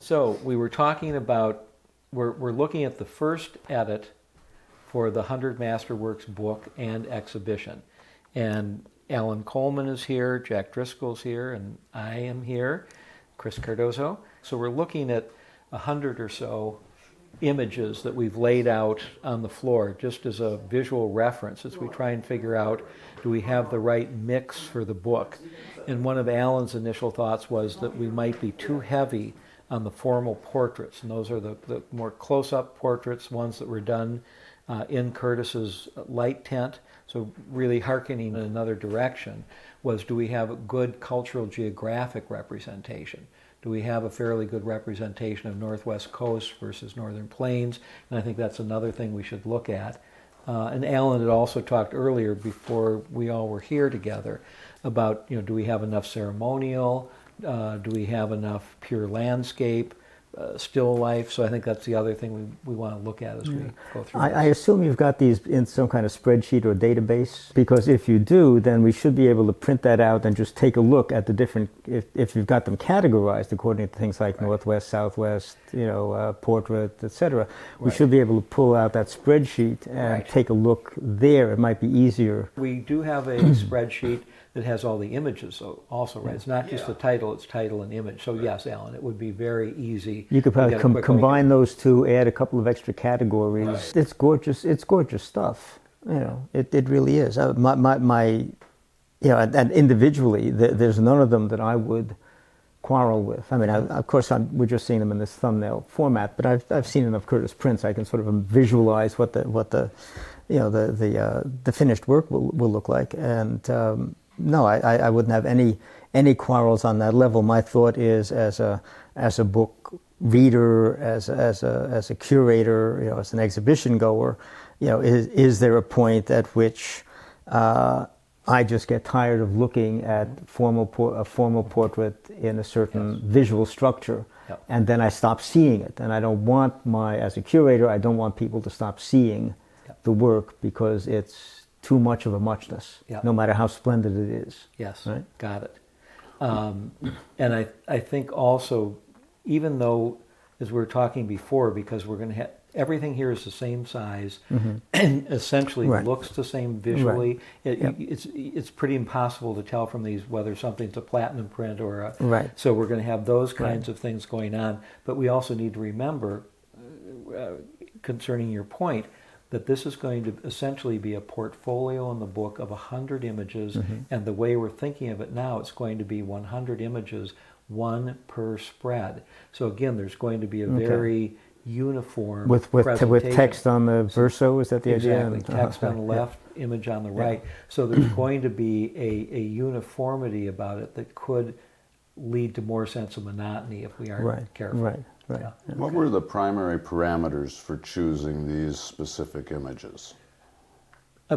So we were talking about, we're looking at the first edit for the 100 Masterworks book and exhibition. And Alan Coleman is here, Jack Driscoll's here, and I am here, Chris Cardozo. So we're looking at 100 or so images that we've laid out on the floor just as a visual reference as we try and figure out, do we have the right mix for the book? And one of Alan's initial thoughts was that we might be too heavy on the formal portraits, and those are the more close-up portraits, ones that were done in Curtis's light tent. So really hearkening in another direction was, do we have a good cultural geographic representation? Do we have a fairly good representation of Northwest Coast versus Northern Plains? And I think that's another thing we should look at. And Alan had also talked earlier, before we all were here together, about, do we have enough ceremonial? Do we have enough pure landscape, still life? So I think that's the other thing we want to look at as we go through I assume you've got these in some kind of spreadsheet or database, because if you do, then we should be able to print that out and just take a look at the different, if you've got them categorized according to things like Northwest, Southwest, portrait, etc. We should be able to pull out that spreadsheet and take a look there. It might be easier. We do have a spreadsheet that has all the images also, right? It's not just the title, it's title and image. So yes, Alan, it would be very easy. You could probably combine those two, add a couple of extra categories. Right. It's gorgeous stuff. It really is. And individually, there's none of them that I would quarrel with. I mean, of course, we're just seeing them in this thumbnail format, but I've seen enough Curtis prints. I can sort of visualize what the finished work will look like. And no, I wouldn't have any quarrels on that level. My thought is, as a book reader, as a curator, as an exhibition goer, is there a point at which I just get tired of looking at a formal portrait in a certain visual structure, and then I stop seeing it. And I don't want as a curator, I don't want people to stop seeing the work because it's too much of a muchness, no matter how splendid it is. Yes, right? Got it. And I think also, even though, as we were talking before, because we're going to have, everything here is the same size, and essentially looks the same visually, it's pretty impossible to tell from these whether something's a platinum print or a... So we're going to have those kinds of things going on. But we also need to remember, concerning your point, that this is going to essentially be a portfolio in the book of 100 images, and the way we're thinking of it now, it's going to be 100 images, one per spread. So again, there's going to be a very uniform with text on the verso. Is that the idea? Exactly. Text on the left, image on the right. So there's going to be a uniformity about it that could lead to more sense of monotony if we aren't careful. Right. What were the primary parameters for choosing these specific images?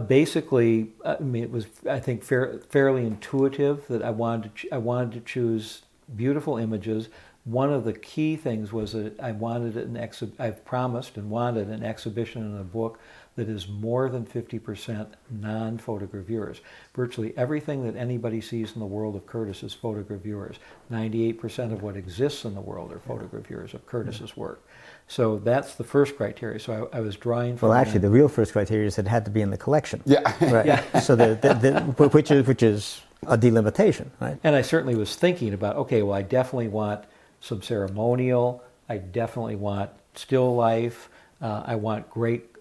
Basically, I mean, it was, I think, fairly intuitive that I wanted to choose beautiful images. One of the key things was that I wanted I've promised and wanted an exhibition in a book that is more than 50% non-photogravures. Virtually everything that anybody sees in the world of Curtis is photogravures. 98% of what exists in the world are photogravures of Curtis's work. So that's the first criteria. So I was drawing from... Well, actually, the real first criteria is it had to be in the collection. Yeah. Right. So which is a delimitation, right? And I certainly was thinking about, okay, well, I definitely want some ceremonial. I definitely want still life. I want great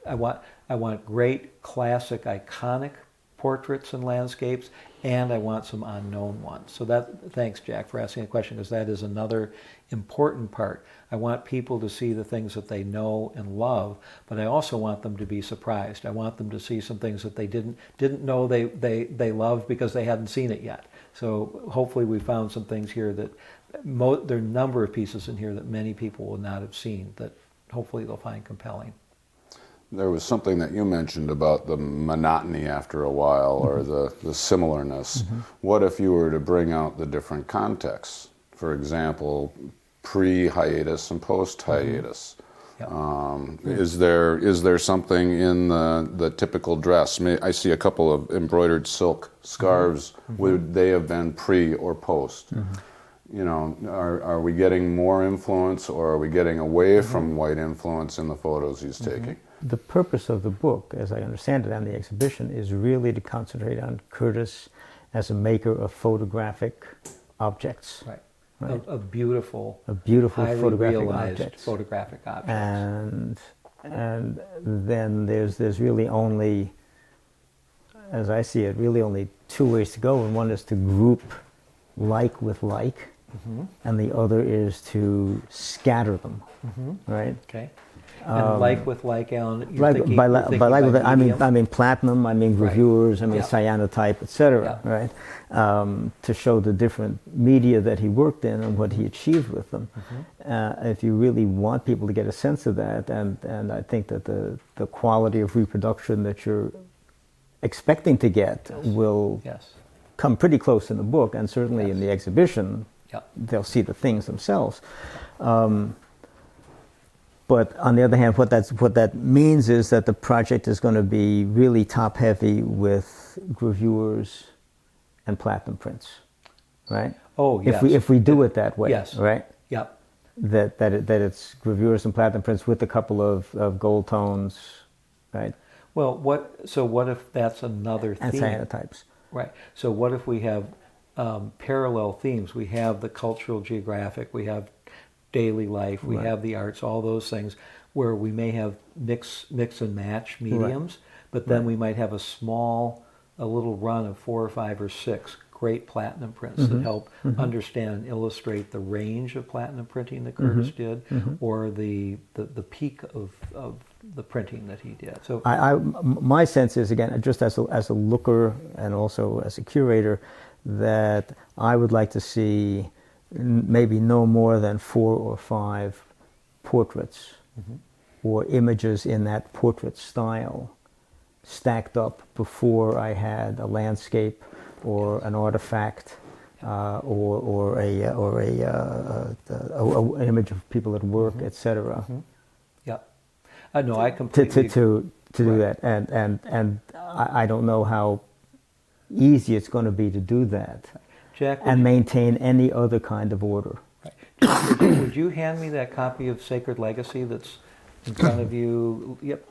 classic, iconic portraits and landscapes, and I want some unknown ones. So thanks, Jack, for asking the question, because that is another important part. I want people to see the things that they know and love, but I also want them to be surprised. I want them to see some things that they didn't know they loved because they hadn't seen it yet. So hopefully we found some things here that there are a number of pieces in here that many people will not have seen that hopefully they'll find compelling. There was something that you mentioned about the monotony after a while, or the similarness. What if you were to bring out the different contexts? For example, pre-hiatus and post-hiatus. Is there something in the typical dress? I see a couple of embroidered silk scarves. Would they have been pre or post? you know, are we getting more influence, or are we getting away from white influence in the photos he's taking? The purpose of the book, as I understand it, and the exhibition, is really to concentrate on Curtis as a maker of photographic objects. Right. Right. Of beautiful, highly photographic realized objects. photographic objects. And then there's really only, as I see it, really only two ways to go, and one is to group like with like, and the other is to scatter them, right? Okay. And like with like, Alan, you're Like thinking, by you're like, thinking by like with it, I medium? mean platinum, I mean gravures, I mean Yeah. cyanotype, etc. Yeah. Right? To show the different media that he worked in and what he achieved with them. If you really want people to get a sense of that, and I think that the quality of reproduction that you're expecting to get will Yes. come pretty close in the book, and certainly in the exhibition, Yeah. they'll see the things themselves. But on the other hand, what that means is that the project is going to be really top heavy with gravures and platinum prints, right? Oh, yes. If we do it that way, Yes. right? Yep. That it's gravures and platinum prints with a couple of gold tones, right? Well, what if that's another And theme? cyanotypes. Right. So what if we have parallel themes? We have the cultural geographic, we have daily life, we have the arts, all those things where we may have mix and match mediums, but then we might have a little run of 4 or 5 or 6 great platinum prints that help understand and illustrate the range of platinum printing that Curtis did, or the peak of the printing that he did. So My sense is, again, just as a looker and also as a curator, that I would like to see maybe no more than 4 or 5 portraits or images in that portrait style stacked up before I had a landscape or an artifact or an image of people at work, etc. yeah, no, I completely To do that, and I don't know how easy it's going to be to do that. Jack, And maintain any other kind of order. would you hand me that copy of Sacred Legacy that's in front of you? Yep,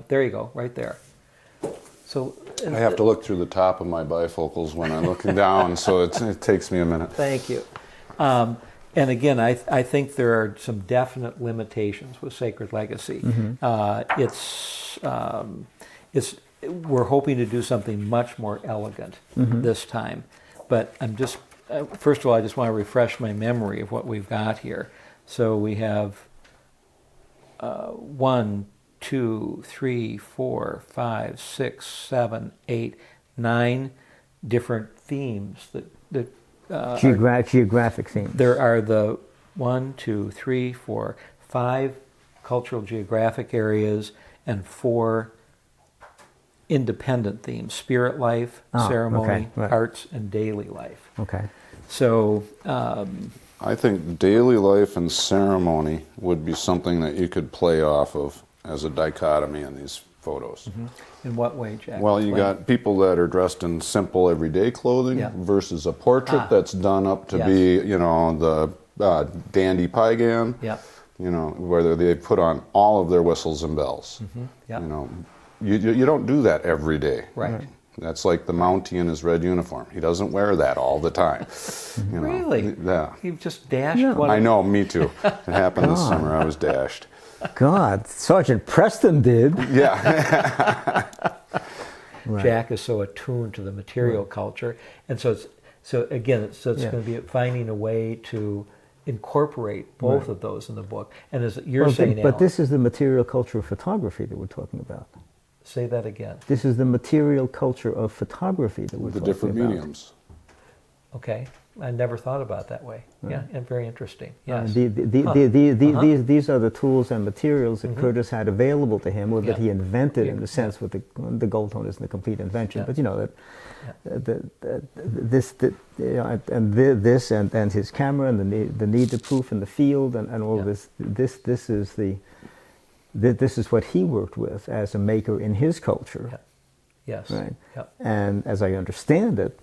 there you go, right there. So I have to look through the top of my bifocals when I'm looking down, so it takes me a minute. Thank you. And again, I think there are some definite limitations with Sacred Legacy. We're hoping to do something much more elegant this time. But I'm just, first of all, I just want to refresh my memory of what we've got here. So we have 1, 2, 3, 4, 5, 6, 7, 8, 9 different themes that Geographic themes. there are the 1, 2, 3, 4, 5 cultural geographic areas and 4 independent themes: spirit life, ceremony, okay, right. arts, and daily life. Okay. So I think daily life and ceremony would be something that you could play off of as a dichotomy in these photos. In what way, Jack? Well, you Explain. got people that are dressed in simple everyday clothing versus a portrait that's done up to be, the dandy pagan. Yep. Where they put on all of their whistles and bells. Yep. You don't do that every day. Right. That's like the Mountie in his red uniform. He doesn't wear that all the time. Really? Yeah. You've just dashed one. I know, me too. It happened this summer. I was dashed. God, Sergeant Preston did. Yeah. Jack is so attuned to the material culture, and so it's going to be finding a way to incorporate both of those in the book. And as you're saying, but Alan, this is the material culture of photography that we're talking about. say that again. This is the material culture of photography that we're The talking different about. mediums. Okay, I never thought about it that way. Yeah, and very interesting. Yes. These are the tools and materials that Curtis had available to him, or that he invented in the sense with the gold tone isn't a complete invention, but this and his camera and the need to proof in the field and all this this is what he worked with as a maker in his culture. Yes. Right. Yep. And as I understand it,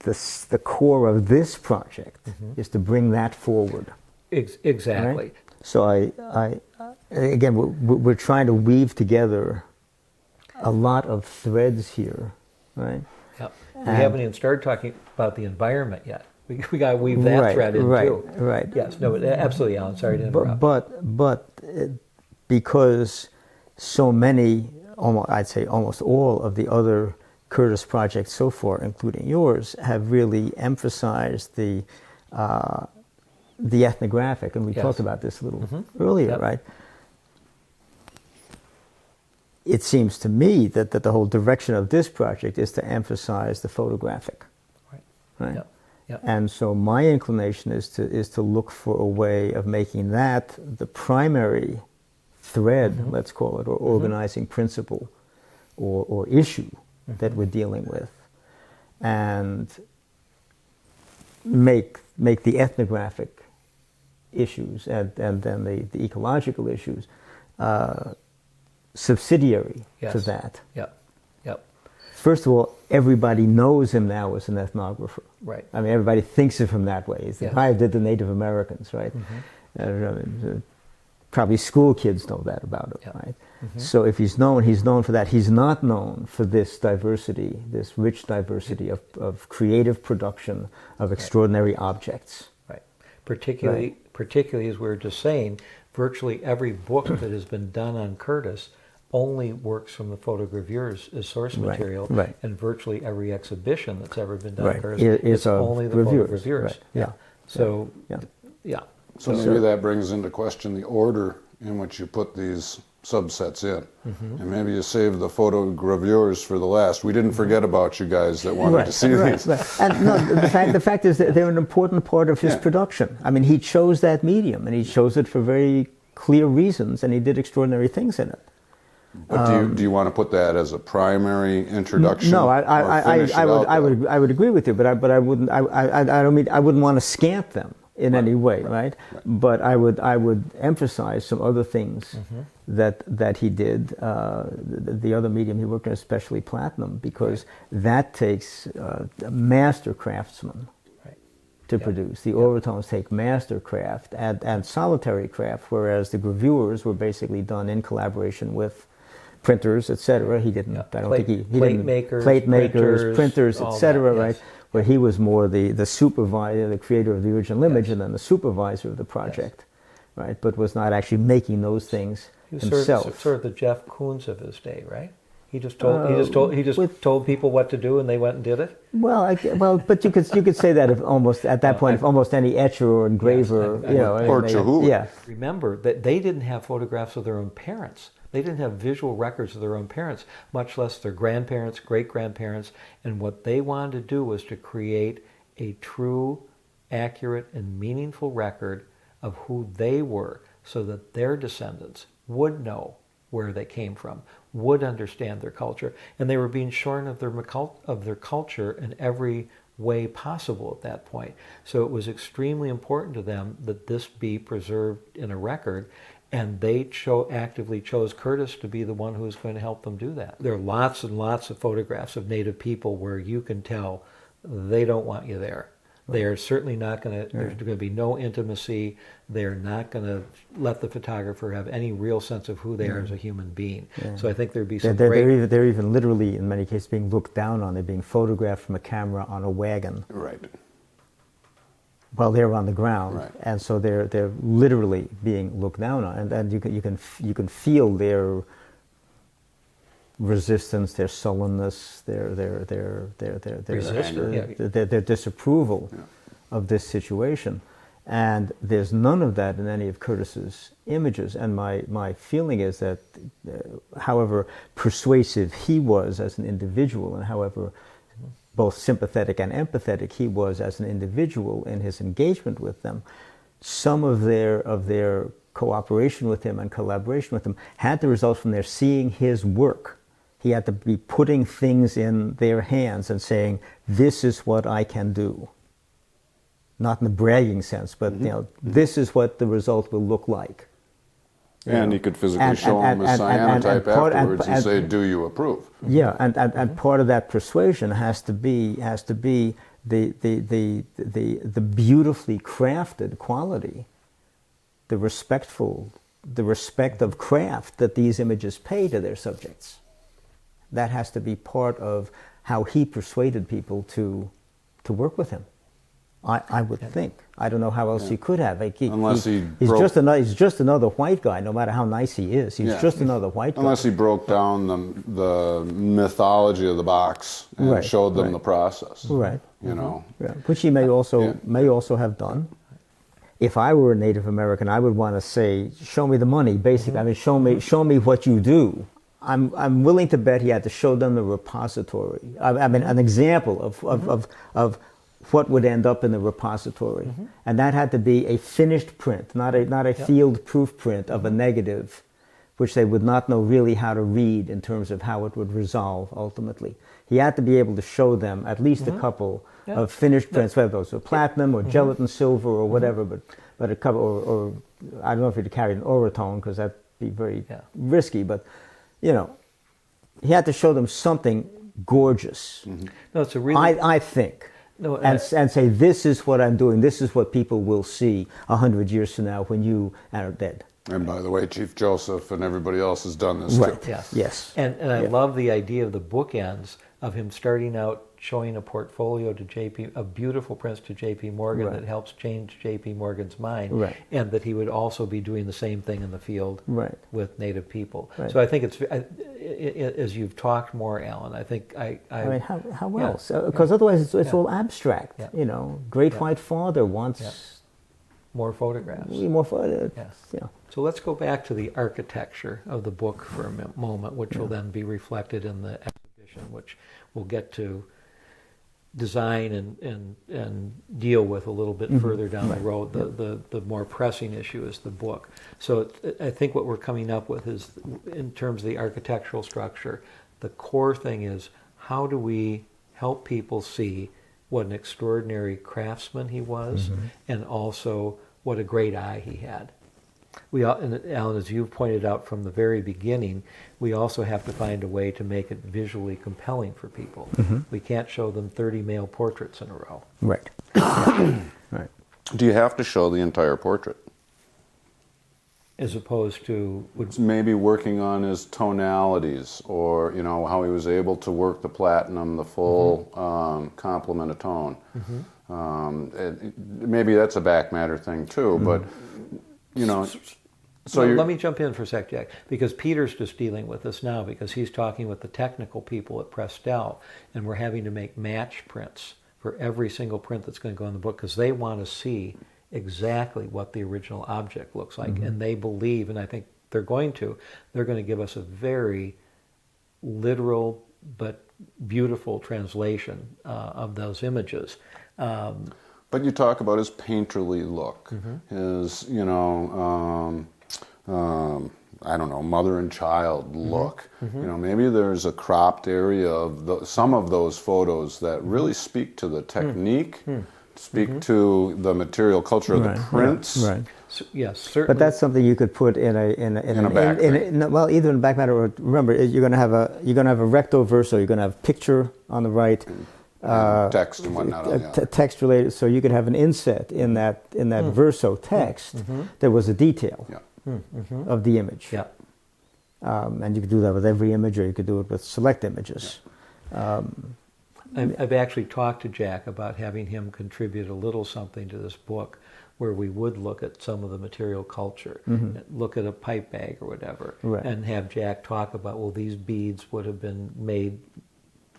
the core of this project is to bring that forward. Exactly. Right? So again, we're trying to weave together a lot of threads here, right? Yep. We haven't even started talking about the environment yet. We got to weave that thread in too. Right. Yes. No. Absolutely, Alan. Sorry to interrupt. But because so many, I'd say almost all of the other Curtis projects so far, including yours, have really emphasized the ethnographic, and we talked about this a little earlier, right? It seems to me that the whole direction of this project is to emphasize the photographic, right? Yep. Yep. And so my inclination is to look for a way of making that the primary thread, let's call it, or organizing principle, or issue that we're dealing with, and make the ethnographic issues and then the ecological issues subsidiary to that. Yep. Yep. First of all, everybody knows him now as an ethnographer. Right. I mean, everybody thinks of him that way. He's the guy who did the Native Americans, right? Probably school kids know that about him, right? So if he's known for that. He's not known for this diversity, this rich diversity of creative production of extraordinary objects. Right. Particularly, as we were just saying, virtually every book that has been done on Curtis only works from the photogravures as source material, and virtually every exhibition that's ever been done on Curtis is only the photogravures. Right. Yeah. So, So maybe that brings into question the order in which you put these subsets in. And maybe you save the photogravures for the last. We didn't forget about you guys that wanted to see these. Right. And no, the fact is that they're an important part of his production. I mean, he chose that medium, and he chose it for very clear reasons, and he did extraordinary things in it. But do you want to put that as a primary introduction? No, I would agree with you, but I wouldn't. I don't mean I wouldn't want to scant them in any way, right? But I would emphasize some other things that he did. The other medium he worked on, especially platinum, because that takes a master craftsman to produce. The overtones take master craft and solitary craft, whereas the gravures were basically done in collaboration with printers, etc. He didn't. I don't think he plate didn't. makers, Plate makers, printers, etc. Right, where he was more the supervisor, the creator of the original image, and then the supervisor of the project, right? But was not actually making those things himself. Sort of the Jeff Koons of his day, right? He just told people what to do, and they went and did it. Well, but you could say that of almost at that point, of almost any etcher or engraver, or Chihuahua. Yeah. Remember that they didn't have photographs of their own parents. They didn't have visual records of their own parents, much less their grandparents, great-grandparents. And what they wanted to do was to create a true, accurate, and meaningful record of who they were, so that their descendants would know where they came from, would understand their culture. And they were being shorn of their culture in every way possible at that point. So it was extremely important to them that this be preserved in a record. And they actively chose Curtis to be the one who was going to help them do that. There are lots and lots of photographs of Native people where you can tell they don't want you there. They are certainly not going to, there's going to be no intimacy. They're not going to let the photographer have any real sense of who they are as a human being. So I think there'd be some they're even literally, in many cases, being looked down on. They're being photographed from a camera on a wagon. Right. While they're on the ground, and so they're literally being looked down on, and you can feel their resistance, their sullenness, their disapproval of this situation, and there's none of that in any of Curtis's images. And my feeling is that, however persuasive he was as an individual, and however both sympathetic and empathetic he was as an individual in his engagement with them, some of their cooperation with him and collaboration with him had to result from their seeing his work. He had to be putting things in their hands and saying, "This is what I can do." Not in the bragging sense, but this is what the result will look like. And he could physically show them a cyanotype afterwards and say, "Do you approve?" Yeah, and part of that persuasion has to be the beautifully crafted quality, the respect of craft that these images pay to their subjects. That has to be part of how he persuaded people to work with him. I would think. I don't know how else he could have. Like he's just another white guy. No matter how nice he is, he's just another white guy. Unless he broke down the mythology of the box and showed them the process. Right. You know, which he may also have done. If I were a Native American, I would want to say, "Show me the money." Basically, I mean, show me what you do. I'm willing to bet he had to show them the repository. I mean, an example of what would end up in the repository, and that had to be a finished print, not a field proof print of a negative, which they would not know really how to read in terms of how it would resolve ultimately. He had to be able to show them at least a couple of finished prints, whether those were platinum or gelatin silver or whatever, but a couple, or I don't know if he'd carried an orotone because that'd be very risky, but you know, he had to show them something gorgeous. No, it's a really. I think. No, and say, this is what I'm doing. This is what people will see 100 years from now when you are dead. And by the way, Chief Joseph and everybody else has done this too. Yes. And I love the idea of the bookends of him starting out showing a portfolio to JP, of beautiful prints to JP Morgan that helps change JP Morgan's mind, and that he would also be doing the same thing in the field with Native people. So I think it's, as you've talked more, Alan, I think I mean, how else? Because otherwise it's all abstract. You know, Great White Father wants more photographs. More photographs. Yes. So let's go back to the architecture of the book for a moment, which will then be reflected in the exhibition, which we'll get to design and deal with a little bit further down the road. The more pressing issue is the book. So I think what we're coming up with is, in terms of the architectural structure, the core thing is, how do we help people see what an extraordinary craftsman he was, and also what a great eye he had. And Alan, as you've pointed out from the very beginning, we also have to find a way to make it visually compelling for people. We can't show them 30 male portraits in a row. Right. Do you have to show the entire portrait? As opposed to... Maybe working on his tonalities, or you know, how he was able to work the platinum, the full complement of tone. Maybe that's a back matter thing too, but you know... So let me jump in for a sec, Jack, because Peter's just dealing with this now, because he's talking with the technical people at Prestel, and we're having to make match prints for every single print that's going to go in the book, because they want to see exactly what the original object looks like, and they believe, and I think they're going to give us a very literal but beautiful translation of those images. But you talk about his painterly look, his, you know, I don't know, mother and child look. You know, maybe there's a cropped area of some of those photos that really speak to the technique, speak to the material culture of the prints. So, yes, certainly. But that's something you could put in a back well, either in back matter, or remember, you're going to have a recto verso. You're going to have picture on the right, text and whatnot. Text related. So you could have an inset in that verso text. There was a detail of the image. And you could do that with every image, or you could do it with select images. I've actually talked to Jack about having him contribute a little something to this book, where we would look at some of the material culture, look at a pipe bag or whatever, and have Jack talk about, well, these beads would have been made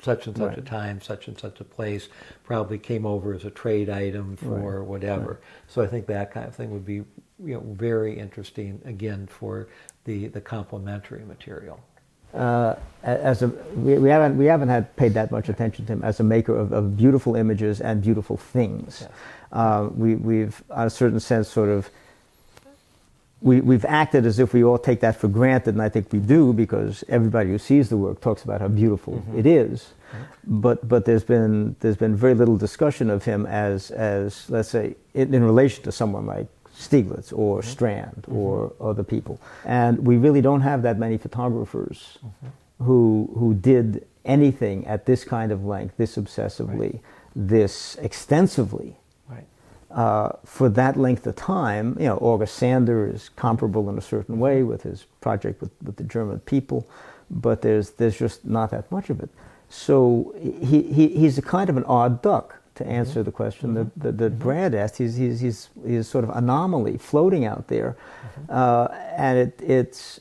such and such a time, such and such a place, probably came over as a trade item for whatever. So I think that kind of thing would be, you know, very interesting, again, for the complementary material. We haven't had paid that much attention to him as a maker of beautiful images and beautiful things. We've, on a certain sense, sort of, we've acted as if we all take that for granted, and I think we do, because everybody who sees the work talks about how beautiful it is. But there's been very little discussion of him as let's say in relation to someone like Stieglitz or Strand or other people. And we really don't have that many photographers who did anything at this kind of length, this obsessively, this extensively Right. for that length of time. You know, August Sander is comparable in a certain way with his project with the German people, but there's just not that much of it. So he's a kind of an odd duck, to answer the question that Brad asked. He's sort of anomaly floating out there, and it's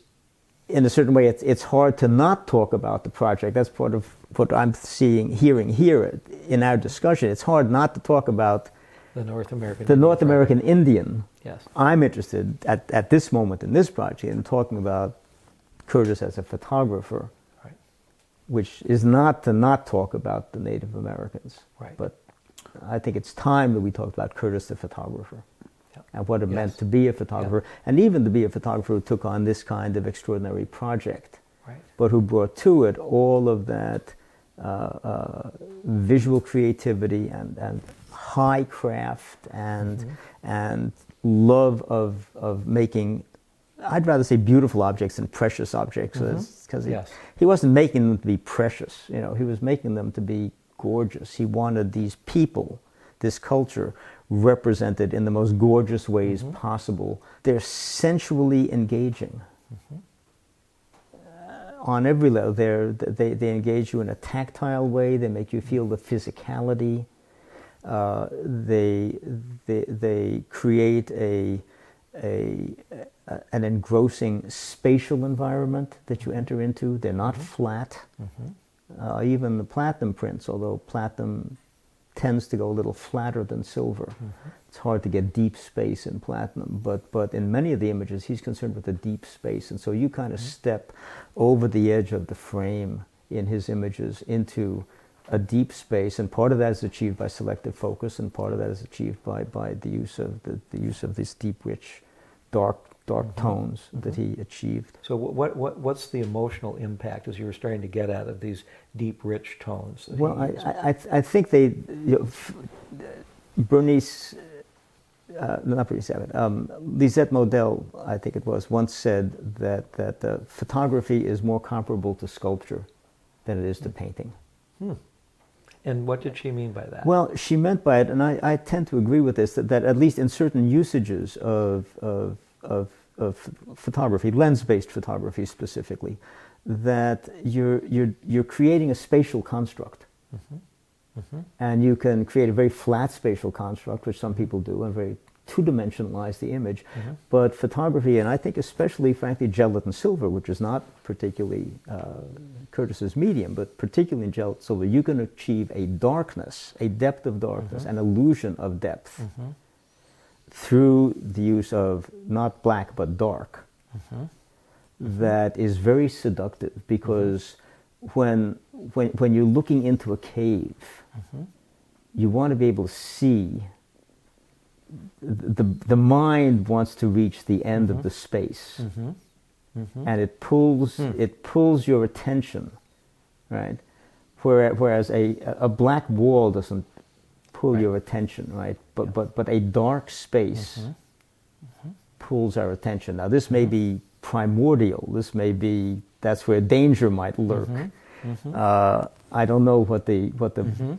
in a certain way it's hard to not talk about the project. That's part of what I'm hearing here in our discussion. It's hard not to talk about The North American Indian. Yes. I'm interested at this moment in this project in talking about Curtis as a photographer, Right. which is not to not talk about the Native Americans. Right. But I think it's time that we talked about Curtis the photographer, Yep. and what it Yes. meant to be a photographer, and even to be a photographer who took on this kind of extraordinary project, Right. but who brought to it all of that visual creativity and high craft and love of making, I'd rather say beautiful objects than precious objects, because Yes. he wasn't making them to be precious. You know, he was making them to be gorgeous. He wanted these people, this culture, represented in the most gorgeous ways possible. They're sensually engaging. On every level, they engage you in a tactile way. They make you feel the physicality. They create an engrossing spatial environment that you enter into. They're not flat. Even the platinum prints, although platinum tends to go a little flatter than silver. It's hard to get deep space in platinum, but in many of the images he's concerned with the deep space, and so you kind of step over the edge of the frame in his images into a deep space, and part of that is achieved by selective focus, and part of that is achieved by the use of this deep, rich, dark tones that he achieved. So what's the emotional impact, as you were starting to get at, of these deep, rich tones? That Well, he used? I think they, Bernice, not Bernice Abbott, Lisette Model, I think it was, once said that photography is more comparable to sculpture than it is to painting. And what did she mean by that? Well, she meant by it, and I tend to agree with this, that at least in certain usages of photography, lens-based photography specifically, that you're creating a spatial construct. And you can create a very flat spatial construct, which some people do, and very two-dimensionalize the image. But photography, and I think especially, frankly, gelatin silver, which is not particularly Curtis's medium, but particularly in gelatin silver, you can achieve a darkness, a depth of darkness, an illusion of depth through the use of not black but dark. That is very seductive, because when you're looking into a cave, you want to be able to see. The mind wants to reach the end of the space, and it pulls your attention, right? Whereas a black wall doesn't pull your attention, right? But a dark space pulls our attention. Now, this may be primordial. This may be, that's where danger might lurk. I don't know what the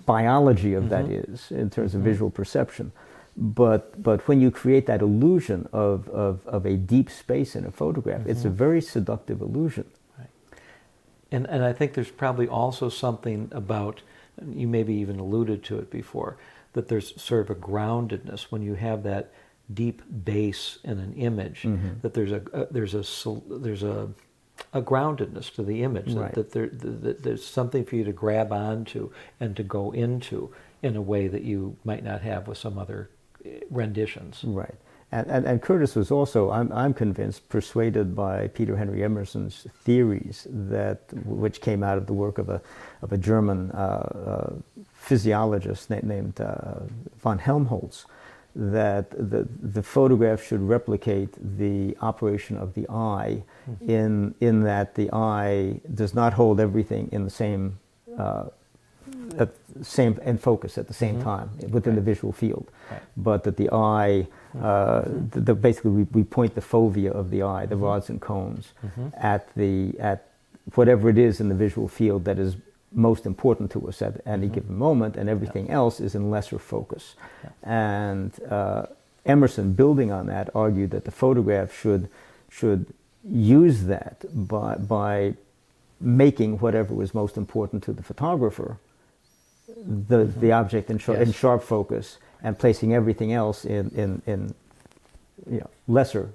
biology of that is in terms of visual perception. But when you create that illusion of a deep space in a photograph, it's a very seductive illusion. Right. And I think there's probably also something about, you maybe even alluded to it before, that there's sort of a groundedness when you have that deep base in an image, that there's a groundedness to the image, Right. that there's something for you to grab onto and to go into in a way that you might not have with some other renditions. Right. And Curtis was also, I'm convinced, persuaded by Peter Henry Emerson's theories, which came out of the work of a German physiologist named von Helmholtz, that the photograph should replicate the operation of the eye, in that the eye does not hold everything in the same in focus at the same time within the visual field, but that the eye, basically we point the fovea of the eye, the rods and cones, at whatever it is in the visual field that is most important to us at any given moment, and everything else is in lesser focus. And Emerson, building on that, argued that the photograph should use that by making whatever was most important to the photographer the object in sharp focus, and placing everything else in lesser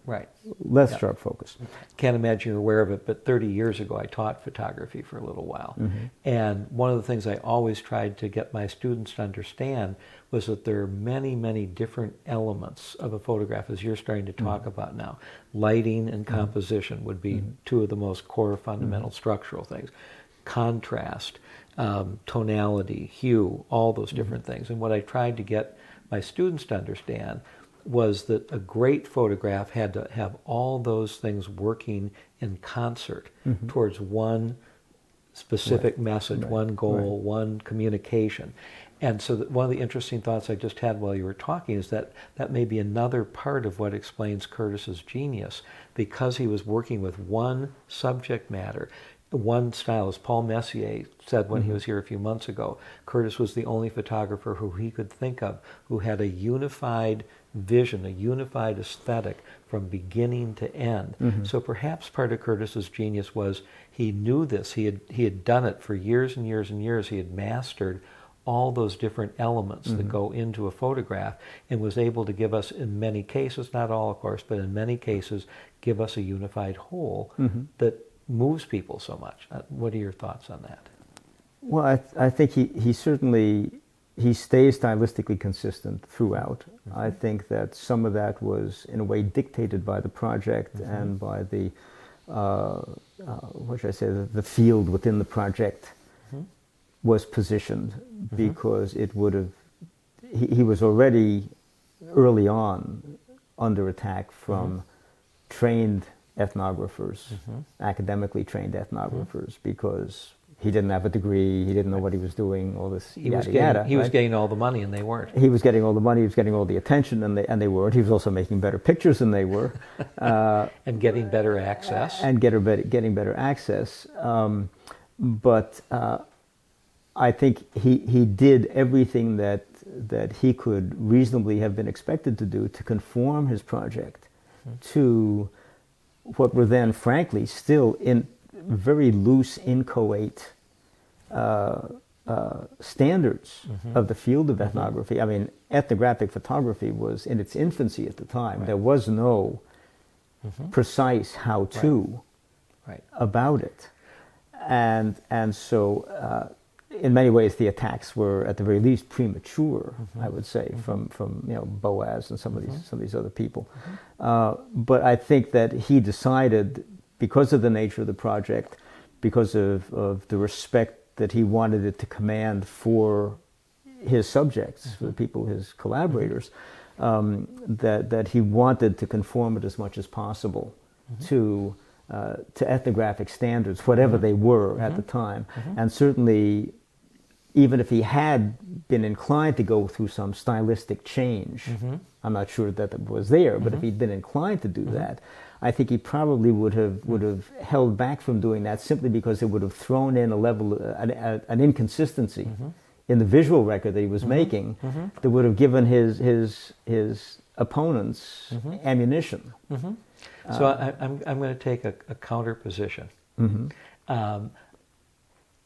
sharp focus. Can't imagine you're aware of it, but 30 years ago I taught photography for a little while. And one of the things I always tried to get my students to understand was that there are many, many different elements of a photograph, as you're starting to talk about now. Lighting and composition would be two of the most core fundamental structural things. Contrast, tonality, hue, all those different things. And what I tried to get my students to understand was that a great photograph had to have all those things working in concert towards one specific message, one goal, one communication. And so one of the interesting thoughts I just had while you were talking is that that may be another part of what explains Curtis's genius, because he was working with one subject matter, one style. As Paul Messier said when he was here a few months ago, Curtis was the only photographer who he could think of who had a unified vision, a unified aesthetic from beginning to end. So perhaps part of Curtis's genius was he knew this. He had done it for years and years and years. He had mastered all those different elements that go into a photograph, and was able to give us, in many cases, not all of course, but in many cases, give us a unified whole that moves people so much. What are your thoughts on that? Well, I think he certainly stays stylistically consistent throughout. I think that some of that was in a way dictated by the project and by the what should I say, the field within the project was positioned, because it would have, he was already early on under attack from trained ethnographers, academically trained ethnographers, because he didn't have a degree, he didn't know what he was doing, all this yada yada. He was getting all the money and they weren't. He was getting all the money, he was getting all the attention, and they weren't. He was also making better pictures than they were. And getting better access. And getting better access. But I think he did everything that he could reasonably have been expected to do to conform his project to what were then, frankly, still in very loose, inchoate standards of the field of ethnography. I mean, ethnographic photography was in its infancy at the time. There was no precise how-to about it. And so in many ways the attacks were at the very least premature, I would say, from Boaz and some of these other people. But I think that he decided, because of the nature of the project, because of the respect that he wanted it to command for his subjects, for the people, his collaborators, that he wanted to conform it as much as possible to ethnographic standards, whatever they were at the time. And certainly, even if he had been inclined to go through some stylistic change, I'm not sure that was there, but if he'd been inclined to do that, I think he probably would have held back from doing that, simply because it would have thrown in a level, an inconsistency in the visual record that he was making, that would have given his opponents ammunition. So I'm going to take a counter position.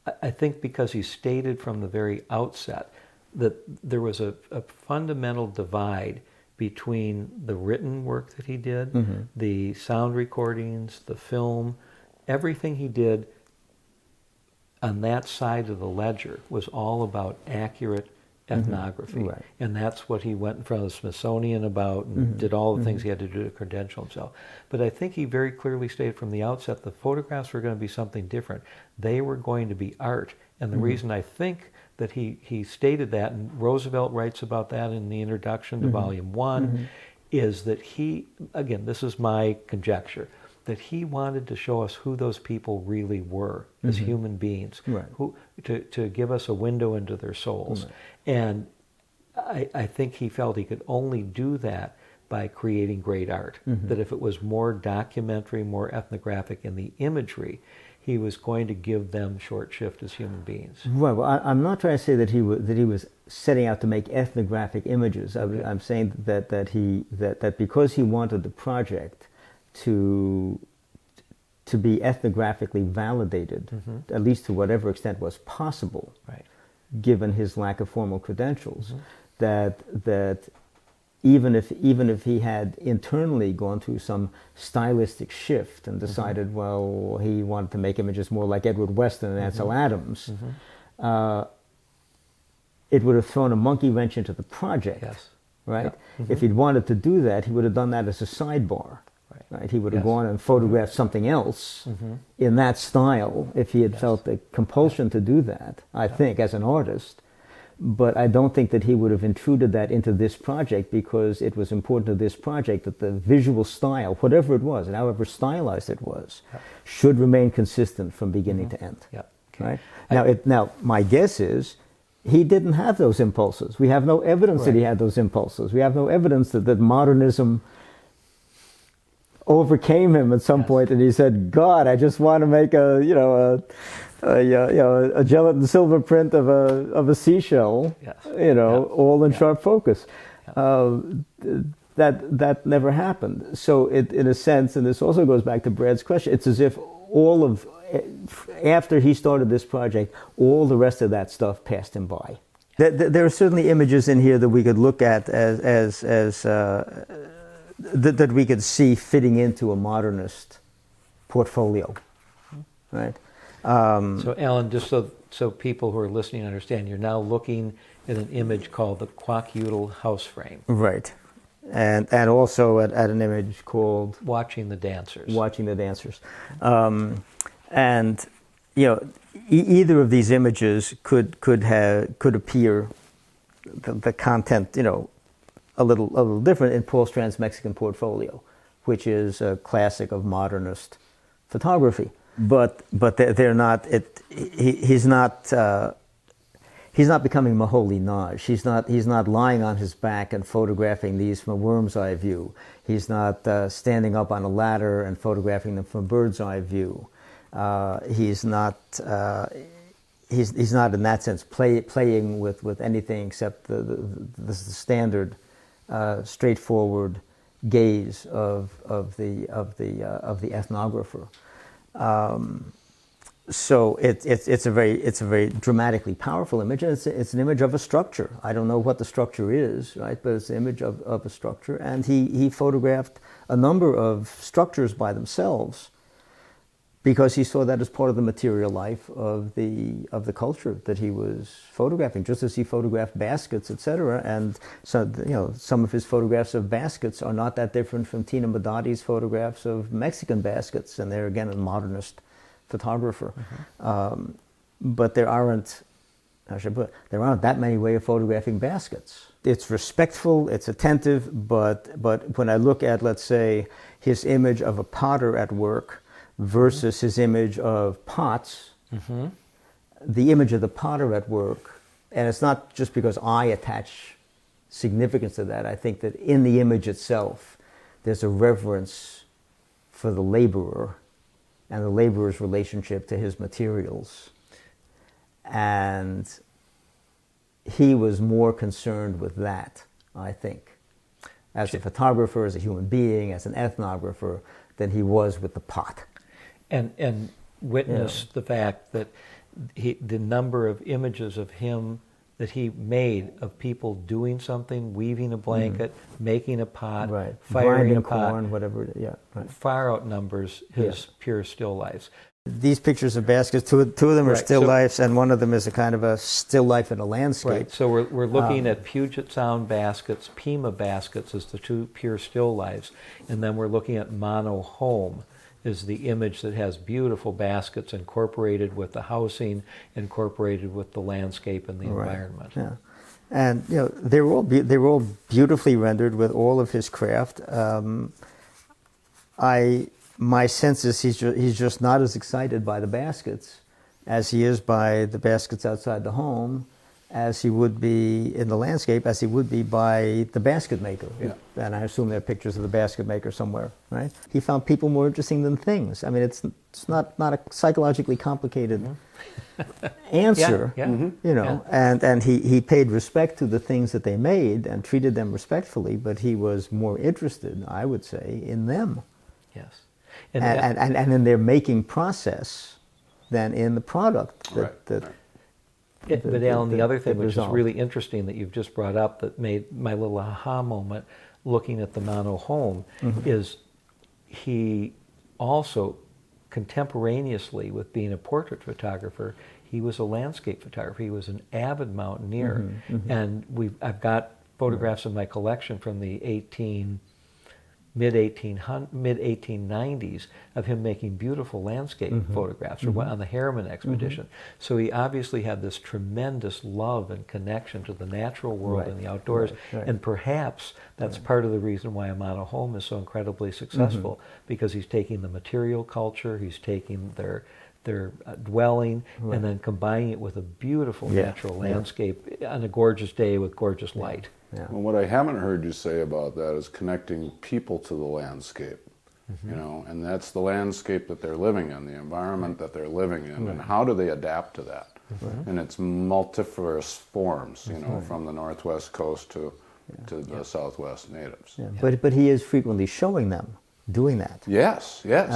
I think because he stated from the very outset that there was a fundamental divide between the written work that he did, the sound recordings, the film, everything he did on that side of the ledger was all about accurate ethnography. And that's what he went in front of the Smithsonian about, and did all the things he had to do to credential himself. But I think he very clearly stated from the outset the photographs were going to be something different. They were going to be art. And the reason I think that he stated that, and Roosevelt writes about that in the introduction to Volume 1, is that he, again, this is my conjecture, that he wanted to show us who those people really were as human beings, who to give us a window into their souls. And I think he felt he could only do that by creating great art, that if it was more documentary, more ethnographic in the imagery, he was going to give them short shift as human beings. Right. Well, I'm not trying to say that he was setting out to make ethnographic images. I'm saying that because he wanted the project to be ethnographically validated, at least to whatever extent was possible, Right. given his lack of formal credentials, that even if he had internally gone through some stylistic shift and decided, well, he wanted to make images more like Edward Weston and Ansel Adams, it would have thrown a monkey wrench into the project. Yes. Right? Yeah. If he'd wanted to do that, he would have done that as a sidebar. Right? He would have Yes. gone and photographed something else in that style if he had felt the compulsion to do that, I think, as an artist. But I don't think that he would have intruded that into this project, because it was important to this project that the visual style, whatever it was, and however stylized it was, should remain consistent from beginning to end. Yeah. Okay. Right? Now, my guess is he didn't have those impulses. We have no evidence that he had those impulses. We have no evidence that modernism overcame him at some point, and he said, "God, I just want to make a gelatin silver print of a seashell, all in sharp focus." That never happened. So in a sense, and this also goes back to Brad's question, it's as if after he started this project, all the rest of that stuff passed him by. There are certainly images in here that we could look at as that we could see fitting into a modernist portfolio, right? So, Alan, just so people who are listening understand, you're now looking at an image called the Quack-Udall house frame. Right. And also at an image called Watching the Dancers. Watching the Dancers. And, either of these images could appear, the content, a little different in Paul Strand's Mexican Portfolio, which is a classic of modernist photography. But they're not. He's not becoming Moholy Nagy. He's not lying on his back and photographing these from a worm's eye view. He's not standing up on a ladder and photographing them from a bird's eye view. He's not in that sense playing with anything except the standard straightforward gaze of the ethnographer. So it's a very dramatically powerful image, and it's an image of a structure. I don't know what the structure is, right? But it's an image of a structure, and he photographed a number of structures by themselves because he saw that as part of the material life of the culture that he was photographing, just as he photographed baskets, etc. And so some of his photographs of baskets are not that different from Tina Modati's photographs of Mexican baskets, and they're again a modernist photographer. But there aren't that many ways of photographing baskets. It's respectful, it's attentive, but when I look at, let's say, his image of a potter at work versus his image of pots, the image of the potter at work, and it's not just because I attach significance to that. I think that in the image itself, there's a reverence for the laborer and the laborer's relationship to his materials. And he was more concerned with that, I think, as a photographer, as a human being, as an ethnographer, than he was with the pot. And witness the fact that the number of images of him that he made of people doing something, weaving a blanket, making a pot, firing a pot, corn, whatever. far outnumbers his pure still lifes. These pictures of baskets, two of them are still lifes, and one of them is a kind of a still life in a landscape. Right. So we're looking at Puget Sound baskets, Pima baskets as the two pure still lifes, and then we're looking at Mono Home is the image that has beautiful baskets incorporated with the housing, incorporated with the landscape and the environment. Yeah. And they were all beautifully rendered with all of his craft. My sense is he's just not as excited by the baskets as he is by the baskets outside the home, as he would be in the landscape, as he would be by the basket maker. Yeah. And I assume there are pictures of the basket maker somewhere, right? He found people more interesting than things. I mean, it's not a psychologically complicated answer, Yeah, you know. And he paid respect to the things that they made and treated them respectfully, but he was more interested, I would say, in them Yes. and in their making process than in the product that But Alan, the other thing which is resolved. really interesting that you've just brought up that made my little aha moment looking at the Mono home is he also, contemporaneously with being a portrait photographer, he was a landscape photographer. He was an avid mountaineer. And I've got photographs in my collection from the mid 1890s of him making beautiful landscape photographs on the Harriman expedition. So he obviously had this tremendous love and connection to the natural world and the outdoors. And perhaps that's part of the reason why Amano Home is so incredibly successful, because he's taking the material culture, he's taking their dwelling, and then combining it with a beautiful natural landscape on a gorgeous day with gorgeous light. Yeah. Well, what I haven't heard you say about that is connecting people to the landscape, you know, and that's the landscape that they're living in, the environment that they're living in, and how do they adapt to that in its multifarious forms, you know, from the northwest coast to the southwest natives. Yeah. But he is frequently showing them doing that. Yes, yes.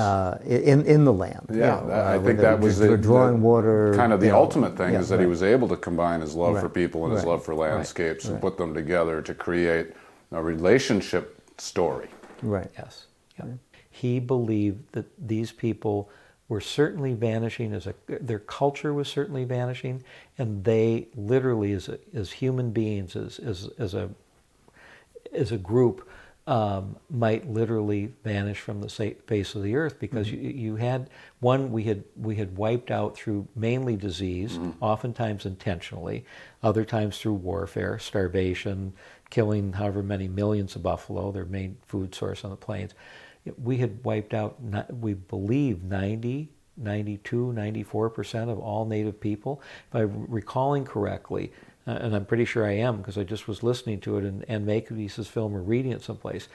In the land. Yeah, you know, I think that was drawing water. Kind of the you know, ultimate thing is that he was able to combine his love for people and his love for landscapes and put them together to create a relationship story. Right. Yes. Yeah. He believed that these people were certainly vanishing, their culture was certainly vanishing, and they literally, as human beings, as a group, might literally vanish from the face of the earth, because you had we had wiped out through mainly disease, oftentimes intentionally, other times through warfare, starvation, killing however many millions of buffalo, their main food source on the plains. We had wiped out, we believe, 92, 94% of all native people. If I'm recalling correctly, and I'm pretty sure I am because I just was listening to it and Makepeace's film or reading it someplace.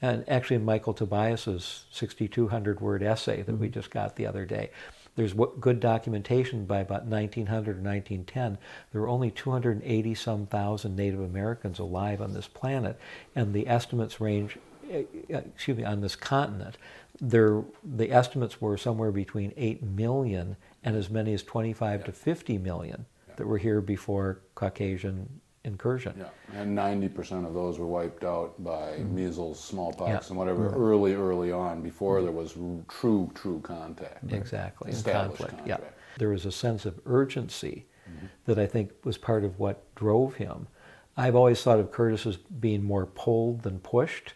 And actually in Michael Tobias's 6,200 word essay that we just got the other day, there's good documentation by about 1900 or 1910. There were only 280-some thousand Native Americans alive on this planet, and the estimates range, on this continent, the estimates were somewhere between 8 million and as many as 25 to 50 million that were here before Caucasian incursion. Yeah, and 90% of those were wiped out by measles, smallpox, and whatever early on, before there was true contact. Exactly, and Established conflict. contact. Yeah, there was a sense of urgency that I think was part of what drove him. I've always thought of Curtis as being more pulled than pushed.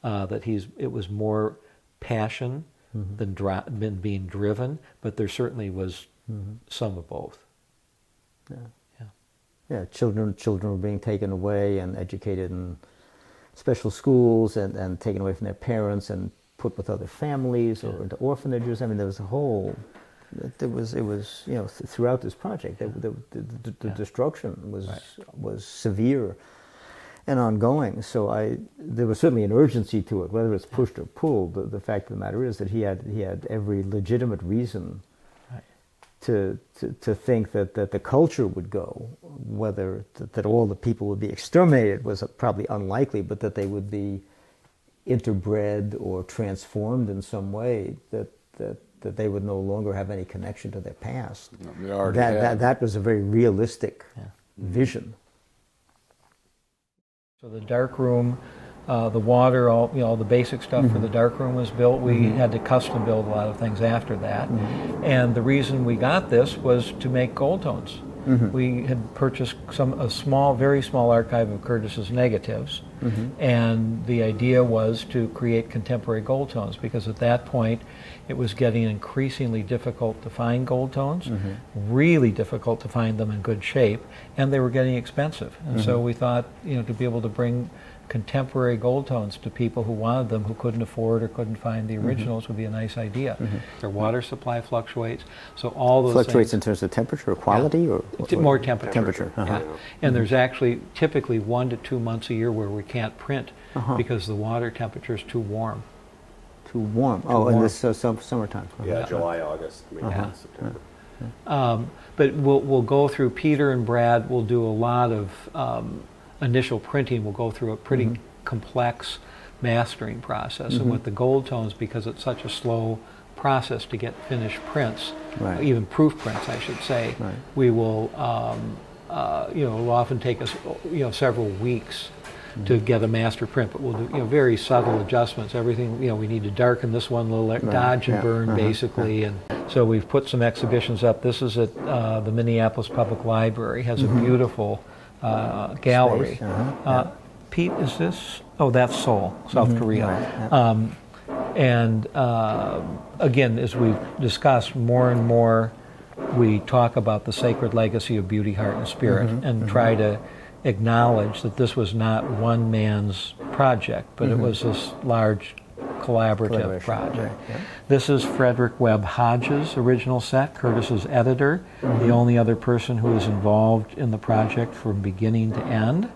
That it was more passion than being driven, but there certainly was some of both. Yeah, children were being taken away and educated in special schools and taken away from their parents and put with other families or into orphanages. I mean, there was a whole. It was you know, throughout this project, the destruction was severe and ongoing. So there was certainly an urgency to it, whether it's pushed or pulled. The fact of the matter is that he had every legitimate reason to think that the culture would go, whether that all the people would be exterminated was probably unlikely, but that they would be interbred or transformed in some way, that they would no longer have any connection to their past. They already had. That was a very realistic vision. So the dark room, the water, all the basic stuff for the dark room was built. We had to custom build a lot of things after that. And the reason we got this was to make gold tones. We had purchased a very small archive of Curtis's negatives, and the idea was to create contemporary gold tones, because at that point it was getting increasingly difficult to find gold tones, really difficult to find them in good shape, and they were getting expensive. And so we thought, to be able to bring contemporary gold tones to people who wanted them, who couldn't afford or couldn't find the originals, would be a nice idea. Their water supply fluctuates, so all those Fluctuates things, in terms of temperature or quality, or more temperature. Temperature. Yeah. And there's actually typically 1 to 2 months a year where we can't print because the water temperature is too warm. Too warm. In warm. this summertime. Yeah, July, August, maybe September. But we'll go through, Peter and Brad will do a lot of initial printing. We'll go through a pretty complex mastering process. And with the gold tones, because it's such a slow process to get finished prints, Right. even proof prints, I should say, Right. we will, it'll often take us, several weeks to get a master print, but we'll do, very subtle adjustments. Everything, we need to darken this one a little, dodge and burn, basically. And so we've put some exhibitions up. This is at the Minneapolis Public Library. Has a beautiful gallery. Space, Pete, is this? Oh, that's Seoul, South Korea. Right, And again, as we've discussed, more and more we talk about the sacred legacy of beauty, heart, and spirit, and try to acknowledge that this was not one man's project, but it was this large collaborative project. Right, yeah. This is Frederick Webb Hodges' original set, Curtis's editor, the only other person who was involved in the project from beginning to end.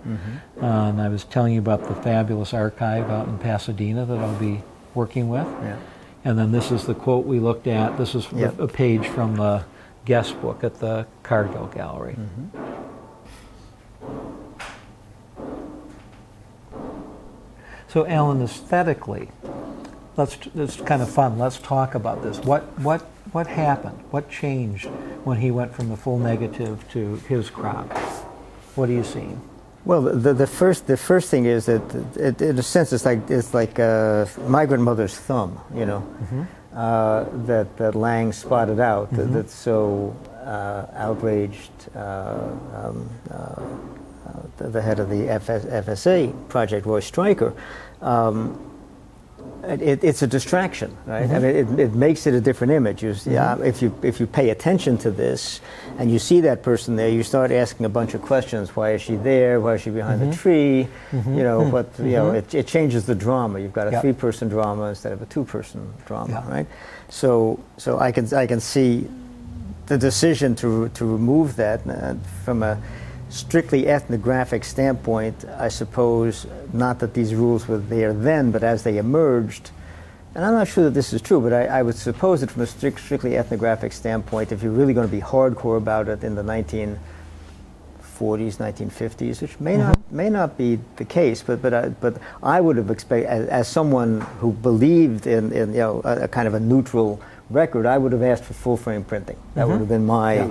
And I was telling you about the fabulous archive out in Pasadena that I'll be working with. Yeah. And then this is the quote we looked at. This is Yep. a page from the guest book at the Cargill Gallery. So, Alan, aesthetically, it's kind of fun. Let's talk about this. What happened? What changed when he went from the full negative to his crop? What are you seeing? Well, the first thing is that in a sense it's like my grandmother's thumb, that Lang spotted out that's so outraged the head of the FSA project, Roy Stryker. It's a distraction, right? I mean, it makes it a different image. If you pay attention to this, and you see that person there, you start asking a bunch of questions. Why is she there? Why is she behind the tree? It changes the drama. You've got a 3-person drama instead of a 2-person drama, right? So I can see the decision to remove that from a strictly ethnographic standpoint. I suppose not that these rules were there then, but as they emerged, and I'm not sure that this is true, but I would suppose that from a strictly ethnographic standpoint, if you're really going to be hardcore about it in the 1940s, 1950s, which may not be the case, but I would have expected, as someone who believed in a kind of a neutral record, I would have asked for full frame printing. That would have been my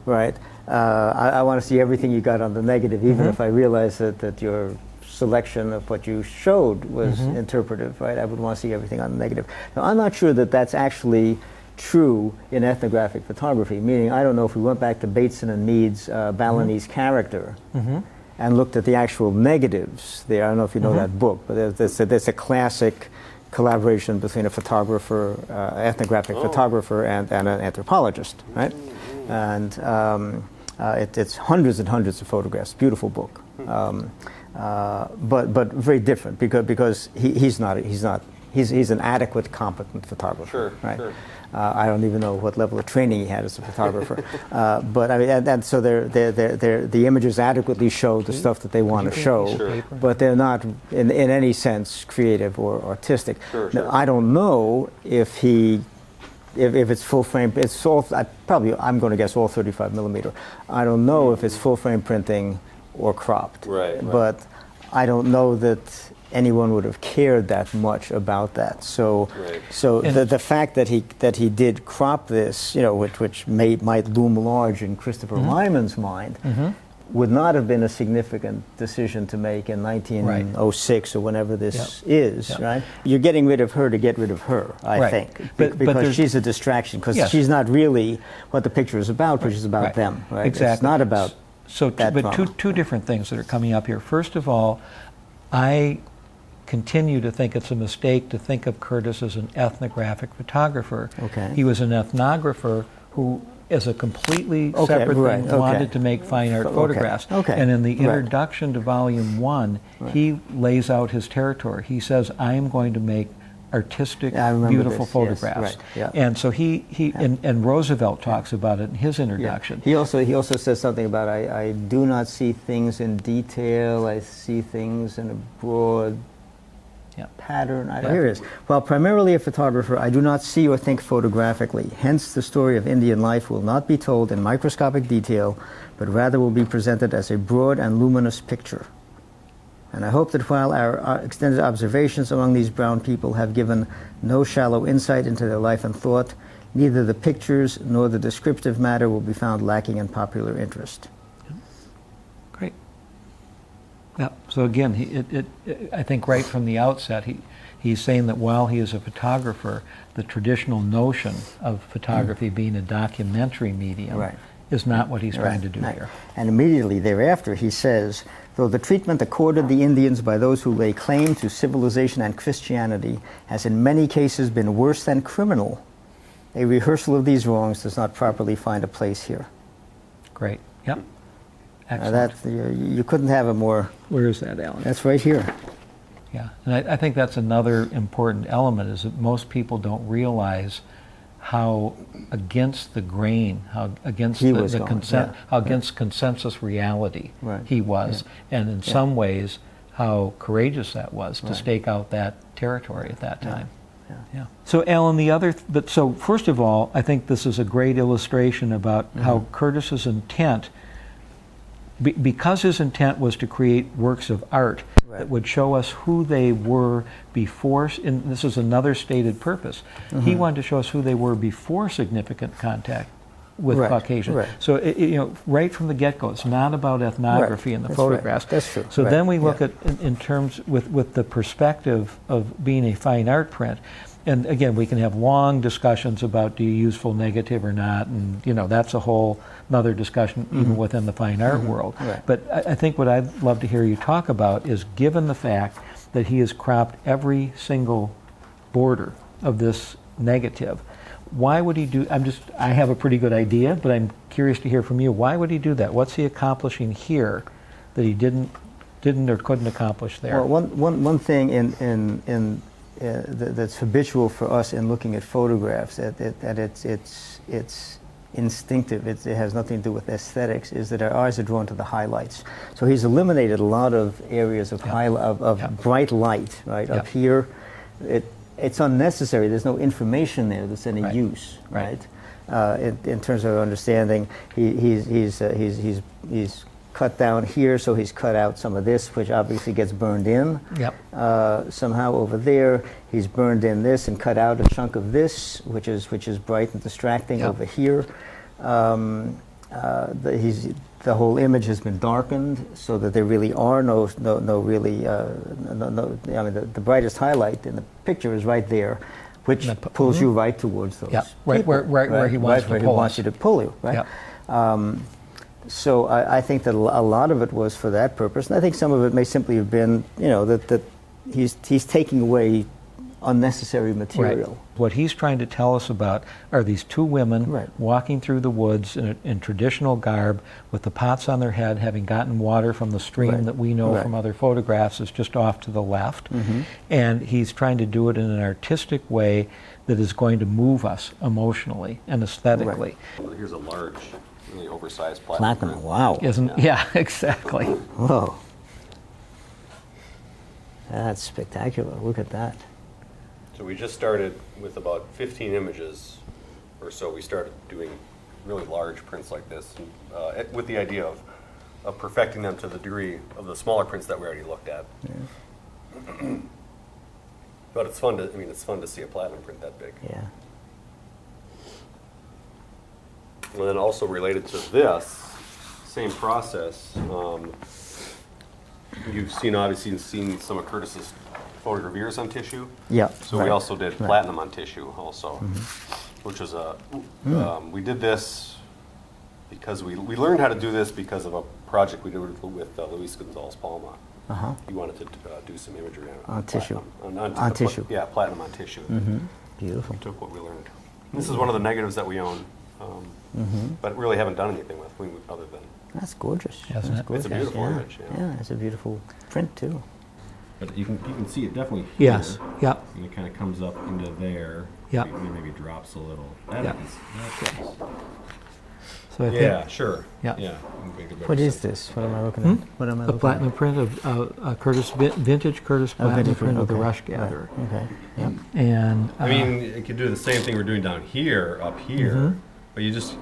right. I want to see everything you got on the negative, even if I realize that your selection of what you showed was interpretive, right? I would want to see everything on the negative. Now, I'm not sure that that's actually true in ethnographic photography, meaning I don't know if we went back to Bateson and Mead's Balinese character and looked at the actual negatives there. I don't know if you know that book, but there's a classic collaboration between a photographer, ethnographic photographer, and an anthropologist, right? And it's hundreds and hundreds of photographs. Beautiful book, but very different because he's an adequate, competent photographer, right? Sure. I don't even know what level of training he had as a photographer, but I mean, and so the images adequately show the stuff that they want to show, but they're not in any sense creative or artistic. Now, I don't know if it's full frame. It's all I'm going to guess all 35 millimeter. I don't know if it's full frame printing or cropped, but I don't know that anyone would have cared that much about that. So the fact that he did crop this, which might loom large in Christopher Lyman's mind, would not have been a significant decision to make in 1906 or whenever this is, right? You're getting rid of her to get rid of her, I think, because she's a distraction, because she's not really what the picture is about, which is about them, right? Exactly. It's not about two different things that are coming up here. First of all, I continue to think it's a mistake to think of Curtis as an ethnographic photographer. Okay. He was an ethnographer who as a completely Okay, separate right, thing, okay. wanted to make fine art Okay, photographs. okay, And in the right. introduction to Volume 1, he lays out his territory. He says, I am going to make artistic, I remember beautiful this, yes, photographs. right, yeah. And so and Roosevelt talks about it in his Yeah. introduction. He also says something about I do not see things in detail. I see things in a broad pattern. Here it is. While primarily a photographer, I do not see or think photographically. Hence, the story of Indian life will not be told in microscopic detail, but rather will be presented as a broad and luminous picture. And I hope that while our extended observations among these brown people have given no shallow insight into their life and thought, neither the pictures nor the descriptive matter will be found lacking in popular interest. Great. Yeah. So again, I think right from the outset, he's saying that while he is a photographer, the traditional notion of photography being a documentary medium is not what he's trying to do here. And immediately thereafter, he says, though the treatment accorded the Indians by those who lay claim to civilization and Christianity has in many cases been worse than criminal, a rehearsal of these wrongs does not properly find a place here. Great. Yep. Excellent. You couldn't have a more... Where is that, Alan? That's right here. Yeah. And I think that's another important element, is that most people don't realize how against the grain, how against against consensus reality he was, and in some ways how courageous that was to stake out that territory at that time. Yeah. So, Alan, so first of all, I think this is a great illustration about how Curtis's intent, because his intent was to create works of art that would show us who they were before, and this is another stated purpose. He wanted to show us who they were before significant contact with Caucasians. So, right from the get-go, it's not about ethnography in the photographs. That's true. So then we look at, in terms, with the perspective of being a fine art print, and again, we can have long discussions about do you use full negative or not, and that's a whole another discussion even within the fine art world. But I think what I'd love to hear you talk about is, given the fact that he has cropped every single border of this negative, why would he do? I have a pretty good idea, but I'm curious to hear from you. Why would he do that? What's he accomplishing here that he didn't or couldn't accomplish there? Well, one thing that's habitual for us in looking at photographs, that it's instinctive, it has nothing to do with aesthetics, is that our eyes are drawn to the highlights. So he's eliminated a lot of areas of bright light, right? Up here, it's unnecessary. There's no information there that's any use, right? In terms of understanding, he's cut down here, so he's cut out some of this, which obviously gets burned in. Somehow over there, he's burned in this and cut out a chunk of this, which is bright and distracting over here. The whole image has been darkened so that there really are no really. I mean, the brightest highlight in the picture is right there, which pulls you right towards those. Right where he wants you to pull you. Right. So I think that a lot of it was for that purpose, and I think some of it may simply have been, that he's taking away unnecessary material. What he's trying to tell us about are these two women walking through the woods in traditional garb with the pots on their head, having gotten water from the stream that we know from other photographs is just off to the left. And he's trying to do it in an artistic way that is going to move us emotionally and aesthetically. Well, here's a large, really oversized platinum. Wow. Yeah, exactly. Whoa. That's spectacular. Look at that. So we just started with about 15 images or so. We started doing really large prints like this, with the idea of perfecting them to the degree of the smaller prints that we already looked at. But it's fun to see a platinum print that big. Yeah. And then also related to this, same process. You've obviously seen some of Curtis's photogravures on tissue. Yeah. So we also did platinum on tissue also, which was we did this because we learned how to do this because of a project we did with Luis Gonzalez Palma. He wanted to do some imagery on tissue. On tissue. Yeah, platinum on tissue. Beautiful. We took what we learned. This is one of the negatives that we own. but really haven't done anything with other than. That's gorgeous. Isn't That's it? It's a beautiful yeah. image, yeah. Yeah, it's a beautiful print too. But you can see it definitely here. Yes. Yep. And it kind of comes up into there. Yep. Maybe drops a little. Yep. That's So I think yeah, sure. Yeah. Yeah. What is this? What am I looking at? What am I a looking platinum print of vintage Curtis Oh, platinum vintage print of the okay. Rush Gatherer. Right. Okay. Yeah. And I mean, it could do the same thing we're doing down here, up here, but you just,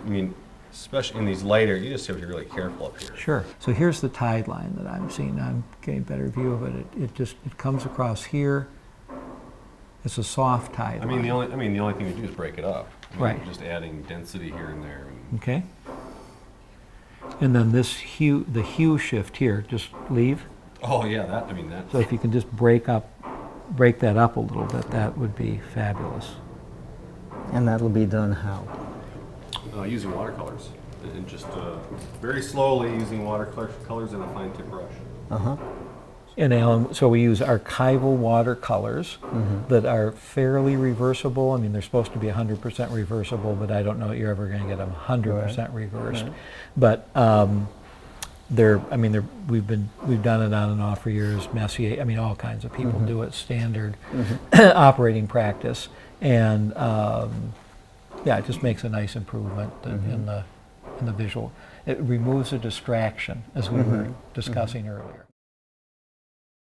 especially in these lighter, you just have to be really careful up here. sure. So here's the tide line that I'm seeing. I'm getting a better view of it. It comes across here. It's a soft tide line. The only thing we do is break it up. Right. Just adding density here and there. Okay. And then this hue, the hue shift here, just leave. Oh yeah, that. So if you can just break that up a little bit, that would be fabulous. And that'll be done how? Using watercolors and just very slowly using watercolors and a fine tip brush. Uh-huh. And Alan, so we use archival watercolors that are fairly reversible. Mm-hmm. They're supposed to be 100% reversible, but I don't know that you're ever going to get them 100% reversed. Right. But we've done it on and off for years. Messier, all kinds of people do it, standard operating practice, and it just makes a nice improvement in the visual. It removes a distraction, as we were discussing earlier.